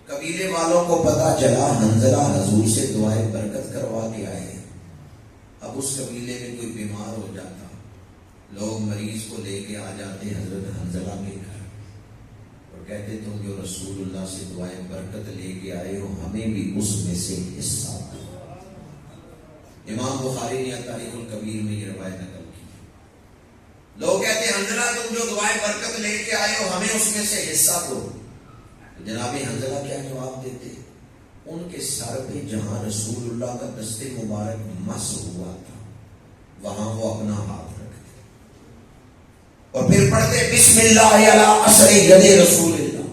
قبیلے والوں کو پتا چلا حنظلہ حضور سے دعائیں برکت کروا کے آئے ہیں. اب اس قبیلے میں کوئی بیمار ہو جاتا، لوگ مریض کو لے کے آ جاتے حضرت حنظلہ کے گھر اور کہتے تم جو رسول اللہ سے دعائیں برکت لے کے آئے ہو ہمیں بھی اس میں سے حصہ دو. امام بخاری نے تاریخ الکبیر میں یہ روایت نقل کی. لوگ کہتے ہیں حنظلہ تم جو دعائیں برکت لے کے آئے ہو ہمیں اس میں سے حصہ دو. جناب حنظلہ کیا جواب دیتے؟ ان کے سر پہ جہاں رسول اللہ کا دست مبارک مس ہوا تھا وہاں وہ اپنا ہاتھ رکھتے اور پھر پڑھتے بسم اللہ علی اثر ید رسول اللہ.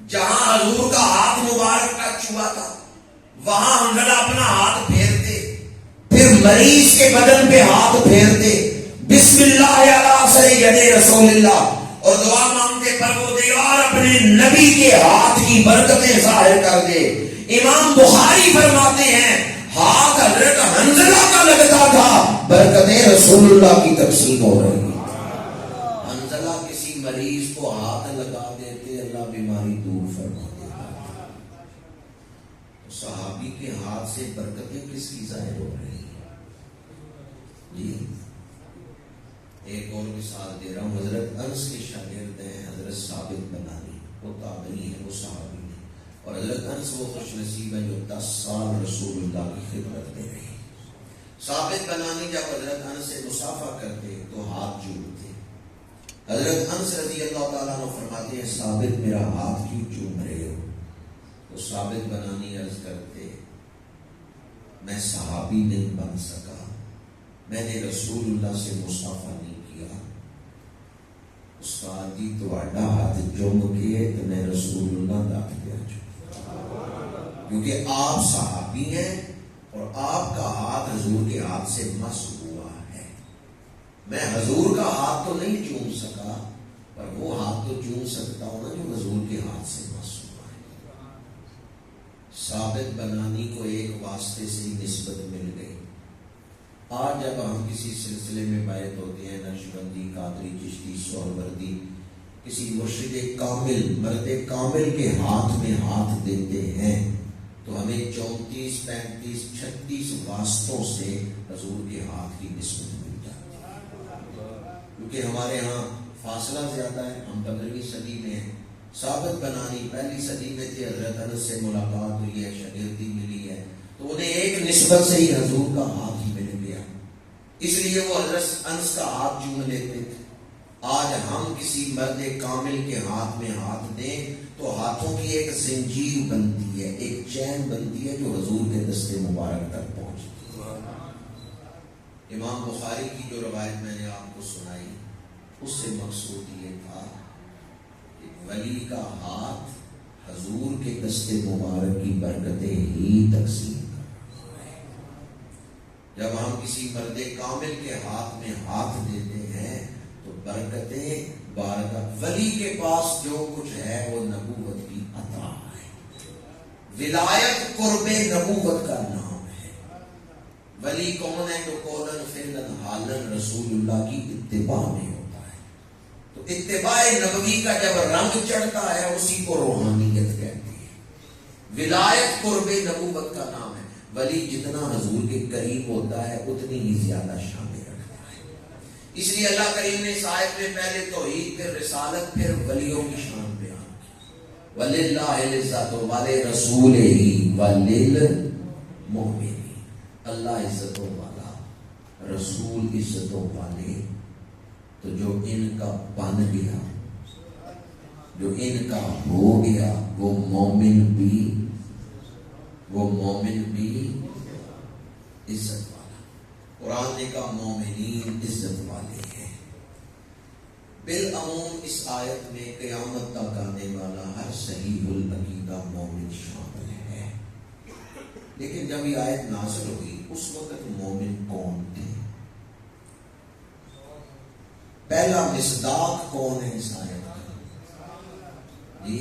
جہاں حضور کا ہاتھ مبارک ٹچ ہوا تھا وہاں حنظلہ اپنا ہاتھ پھیرتے، پھر مریض کے بدن پہ ہاتھ پھیرتے بسم اللہ علی اثر ید رسول اللہ اور دعا مانگتے پروردگار اپنے نبی کے ہاتھ کی برکتیں ظاہر کر دے. امام بخاری فرماتے ہیں ہاتھ حضرت حنظلہ کا لگتا تھا، برکتیں رسول اللہ کی تقسیم ہو رہی. حنظلہ کسی مریض کو ہاتھ لگا دیتے اللہ بیماری دور فرما دیتا. صحابی کے ہاتھ سے برکتیں کس کی ظاہر ہو رہی ہیں؟ جی ایک اور مثال دے رہا ہوں. حضرت انس کے شاگرد ہیں حضرت ثابت بنانی، وہ تابعی ہیں، وہ صحابی ہیں، اور حضرت انس وہ خوش نصیب ہیں جو 10 سال رسول اللہ کی خدمت دے رہے ہیں. ثابت بنانی جب حضرت انس سے مصافحہ کرتے تو ہاتھ جوڑتے. حضرت انس رضی اللہ تعالیٰ عنہ فرماتے ہیں ثابت میرا ہاتھ کیوں چوم رہے ہو؟ تو ثابت بنانی عرض کرتے میں صحابی نہیں بن سکا، میں نے رسول اللہ سے مصافحہ نہیں کیا. استاد جی تواڈا ہاتھ چوم کے تو میں رسول اللہ دا پیا کیونکہ آپ صحابی ہیں اور آپ کا ہاتھ حضور کے ہاتھ سے مس ہوا ہے. میں حضور کا ہاتھ تو نہیں چوم سکا پر وہ ہاتھ تو چوم سکتا ہوں نا جو حضور کے ہاتھ سے مس ہوا ہے. ثابت بنانی کو ایک واسطے سے ہی نسبت مل گئی. آج جب ہم کسی سلسلے میں بیعت ہوتے ہیں، نقشبندی، قادری، چشتی، سہروردی، کسی مرشد کامل مرد کامل کے ہاتھ میں ہاتھ دیتے ہیں تو ہمیں 34 35 36 واسطوں سے حضور کے ہاتھ کی نسبت مل جاتی ہے. کیونکہ ہمارے ہاں فاصلہ زیادہ ہے، ہم 15ویں صدی میں ہیں. ثابت بنانی پہلی صدی میں تھے، حضرت انس سے ملاقات ہوئی ہے، شاگردی ملی ہے تو انہیں ایک نسبت سے ہی حضور کا ہاتھ ہی مل گیا، اس لیے وہ حضرت انس کا ہاتھ چوم لیتے تھے. آج ہم کسی مرد کامل کے ہاتھ میں ہاتھ دیں تو ہاتھوں کی ایک زنجیر بنتی ہے، ایک چین بنتی ہے جو حضور کے دست مبارک تک پہنچتی ہے. امام بخاری کی جو روایت میں نے آپ کو سنائی اس سے مقصود یہ تھا کہ ولی کا ہاتھ حضور کے دست مبارک کی برکتیں ہی تقسیم کرتا ہے. جب ہم کسی مرد کامل کے ہاتھ میں ہاتھ دیتے ہیں تو برکتیں بارکت. ولی کے پاس جو کچھ ہے وہ نبوت کی عطا ہے. ولایت قرب نبوت کا نام ہے. ولی کون ہے؟ جو قولن فعلن حالن رسول اللہ کی اتباع میں ہوتا ہے. تو اتباع نبوی کا جب رنگ چڑھتا ہے اسی کو روحانیت کہتے ہیں. ولایت قرب نبوت کا نام ہے. ولی جتنا حضور کے قریب ہوتا ہے اتنی ہی زیادہ شان رکھتا ہے. اس لیے اللہ کریم نے اس آیت میں پہلے توحید، پھر رسالت، پھر ولیوں کی شان بیان کی. وَلِلَّهِ الْعِزَّةُ وَلِرَسُولِهِ وَلِلْمُؤْمِنِينَ. اللہ عزتوں والا، رسول عزتوں والے. تو جو ان کا بن گیا، جو ان کا ہو گیا وہ مومن بھی عزت والا. قرآن نے کہا مومنین عزت والے ہیں. بالعموم اس آیت میں قیامت تک آنے والا ہر صحیح العقیدہ مومن شامل ہے. لیکن جب یہ آیت نازل ہوئی اس وقت مومن کون تھے؟ پہلا مصداق کون ہے اس آیت کا؟ جی